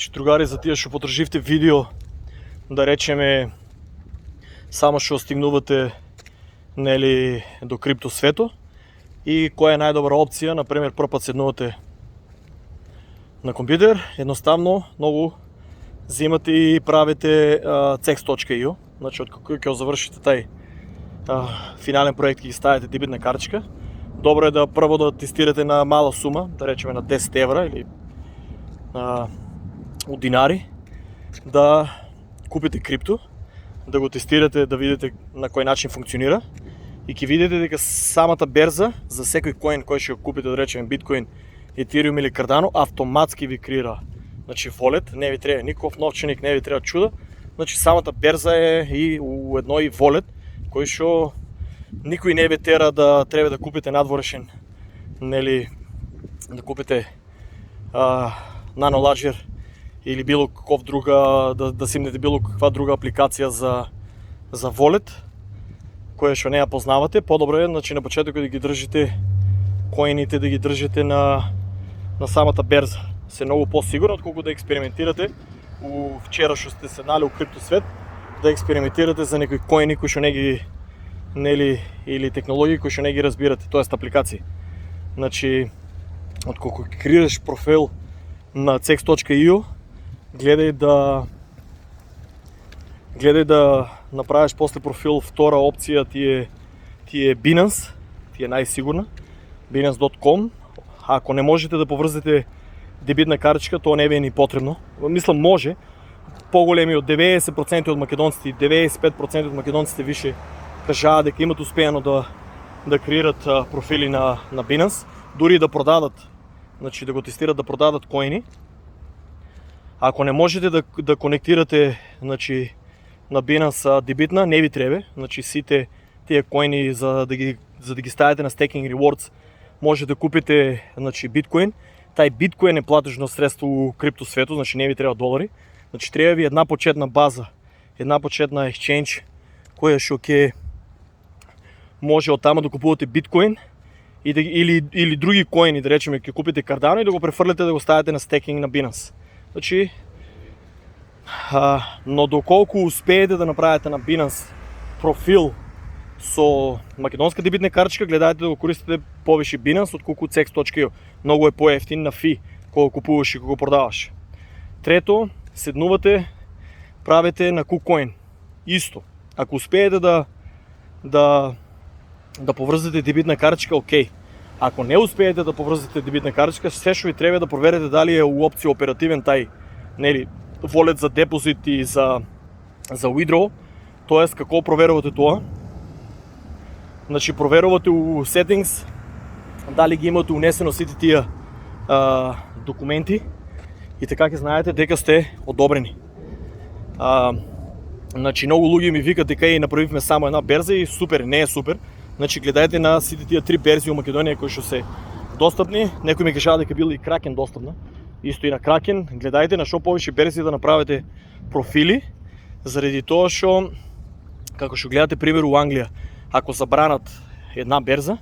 Другари, за тия ще подрживте видео, да речеме, само ще стигнувате до криптосвето и коя е най-добра опция, например, пръв път седнувате на компютър, едноставно много взимате и правите cex.io, значи откако завършите taj финален проект и ставите дебитна картичка. Добре е да първо да тестирате на мала сума, да речем на 10 евра или от динари, да купите крипто, да го тестирате, да видите на кой начин функционира и ќе видите дека самата берза за секој коин кој ще го купите, да речем биткоин, етериум или кардано, автоматски ви крира волет, не ви трябва никакъв новченик, не ви трябва чуда. Значи самата берза е и у едно и волет, кој што никой не ви тера да треба да купите надворешен, да купите NanoLadger или било каков друга, да симнете било каква друга апликация за волет, која што не ја познавате. По-добре е на почетокот да ги држите коините, да ги држите на самата берза. Се многу по-сигурно, отколку да експериментирате вчера што сте седнали у криптосвет, да експериментирате за некои коини кои што не ги или технологии кои што не ги разбирате, тоест апликации. Значи, отколку креираш профил на cex.io, гледај да направиш после профил. Втора опция ти е Binance, ти е най-сигурна, binance.com. Ако не можете да поврзете дебитна картичка, то не ви е ни потребно. Мислам, може. По-големи от 90% от македонците и 95% от македонците више кажаат дека имат успеяно да креират профили на Binance, дури да продадат, значи да го тестират да продадат коини. Ако не можете да конектирате на Binance дебитна, не ви треба. Значи сите тия коини за да ги ставите на Staking Rewards, може да купите биткоин. Taj биткоин е платежно средство у криптосвету, значи не ви треба долари. Значи трябва ви една почетна база, една почетна exchange, која што ќе може оттама да купувате биткоин или други коини, да речеме, ќе купите кардано и да го префрлите да го ставите на стекинг на Binance. Значи, но доколку успеете да направите на Binance профил со македонска дебитна картичка, гледајте да го користите повише Binance отколку cex.io. Многу е по-ефтин на фи кога купуваш и кога продаваш. Трето, седнувате, правите на KuCoin. Исто. Ако успеете да поврзате дебитна картичка, окей. Ако не успеете да поврзате дебитна картичка, се што ви треба да проверите дали е у опција оперативен тај волет за депозит и за withdraw. Тоест, како проверувате тоа? Значи, проверувате у settings дали ги имате унесено сите тия документи и така ќе знаете дека сте одобрени. Значи, многу луѓе ми викат дека и направивме само една берза и супер, не е супер. Значи, гледајте на сите тия 3 берзи у Македонија кои што се достапни. Некои ми кажаа дека била и Кракен достапна. Исто и на Кракен. Гледајте на што повише берзи да направите профили, заради тоа што, како што гледате пример у Англија, ако забранат една берза,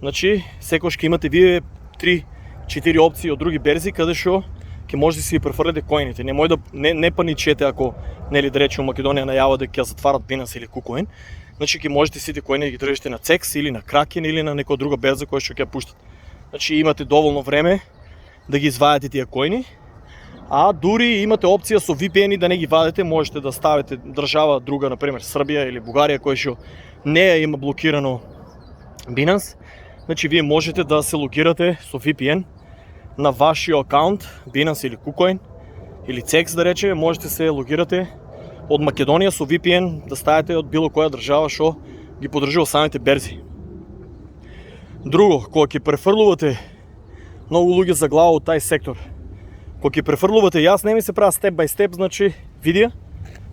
значи секојаш ќе имате вие 3-4 опции од други берзи каде што ќе можете да си ги префрлите коините. Не паничете ако да речем Македонија најава дека ќе затварат Binance или KuCoin. Значи ќе можете сите коини да ги држите на Cex или на Kraken или на некоја друга берза која што ќе пуштат. Значи имате доволно време да ги извадите тие коини, а дури имате опција со VPN да не ги вадите, можете да ставите држава друга, например Србија или Бугарија, која што не има блокирано Binance. Значи вие можете да се логирате со VPN на вашиот акаунт, Binance или KuCoin или Cex, да речеме, можете се логирате од Македонија со VPN, да ставите од било која држава што ги поддржува самите берзи. Друго, кога ќе префрлувате, многу луѓе за глава од тај сектор, кога ќе префрлувате, јас не ми се правя степ бај степ, значи видео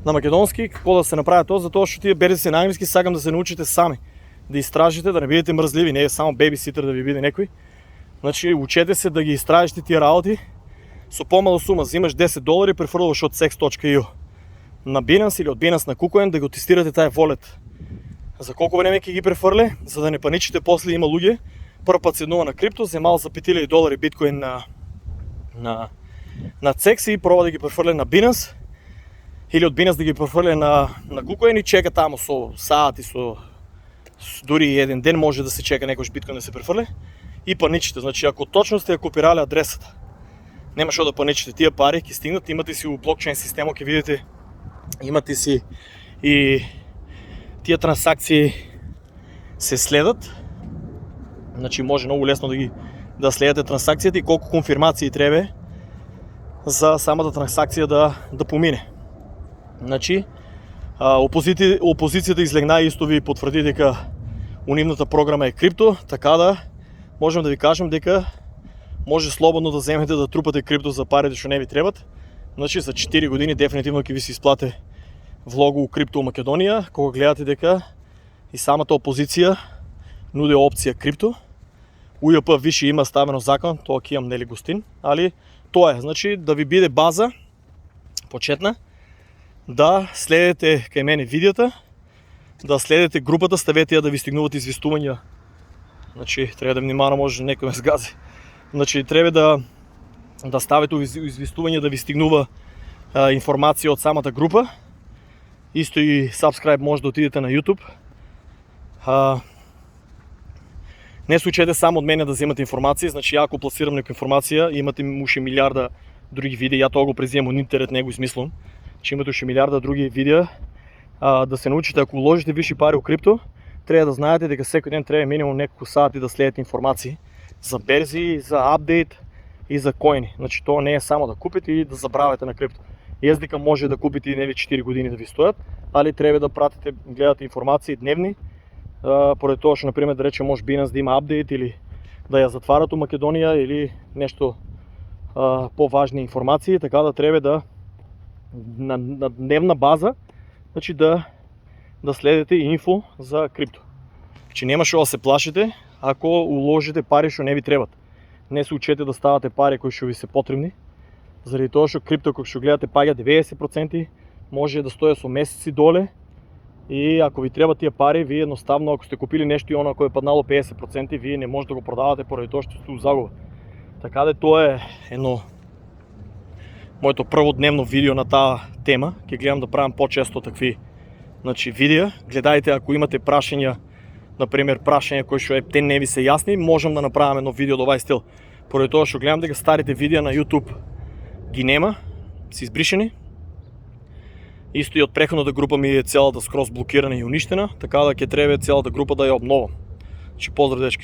на македонски како да се направи тоа, затоа што тие берзи се на англиски, сакам да се научите сами, да истражите, да не бидете мрзливи, не е само бебиситер да ви биде некој. Значи учете се да ги истражите тие работи со помала сума. Взимаш $10, префрлуваш од cex.io на Binance или од Binance на KuCoin да го тестирате тај волет. За колку време ќе ги префрле, за да не паничите после. Има луѓе прв пат седнува на крипто, земал за $5000 биткоин на на CEX и пробва да ги прехвърля на Binance или от Binance да ги прехвърля на KuCoin и чека тамо со сати, дури един ден може да се чека некој биткоин да се прехвърля и паничите. Значи ако точно сте копирали адресата, нема шо да паничите, тия пари ќе стигнат, имате си у блокчейн система, ќе видите, имате си и тия транзакции се следат. Значи може много лесно да следите транзакцията и колко конфирмации трябва за самата транзакция да помине. Значи, опозицията излегна и исто ви потвърди дека унимната програма е крипто, така да можем да ви кажем дека може слободно да вземете да трупате крипто за парите, што не ви требат. Значи за 4 години дефинитивно ќе ви се изплате влогу крипто Македонија, кога гледате дека и самата опозиција нуди опција крипто. УЈП више има ставено закон, тоа ќе имам нели гостин, али тоа е, значи да ви биде база почетна, да следите кај мене видеото, да следите групата, ставете ја да ви стигнуват известувања. Значи треба да внимавам, може некој ме сгази. Значи треба да ставите известување да ви стигнува информација од самата група. Исто и subscribe може да отидете на YouTube. Не се учете само од мене да вземате информација, значи ако пласирам некоја информација, имате уште милиарда други видеа, ја тоа го преземам од интернет, не го измислам, че имате уште милиарда други видеа, да се научите, ако уложите виши пари у крипто, треба да знаете дека секој ден треба минимум неколку сати да следите информации за берзи, за апдейт и за коини. Значи тоа не е само да купите и да забравяте на крипто. Јас дека може да купите и нели 4 години да ви стоят, али треба да пратите, гледате информации дневни, поради тоа што например да речем може Binance да има апдейт или да ја затварат у Македонија или нешто поважни информации, така да треба да на дневна база, значи да следите инфо за крипто. Че нема што да се плашите ако уложите пари што не ви требат. Не се учете да ставате пари кои што ви се потребни, заради тоа што крипто кога што гледате паѓа 90%, може да стоја со месеци доле. И ако ви треба тия пари, вие едноставно, ако сте купили нешто и оно ако е паднало 50%, вие не може да го продавате поради тоа што сте у загуба. Така да тоа е едно моето прво дневно видео на таа тема. Ќе гледам да правам почесто такви видеа. Гледајте ако имате прашања, например прашања кои што те не ви се јасни, можам да направам едно видео од овај стил. Поради тоа што гледам дека старите видеа на YouTube ги нема, се избришени. Исто и од преходната група ми е целата скроз блокирана и уништена, така да ќе треба целата група да ја обновам. Поздрав дечки!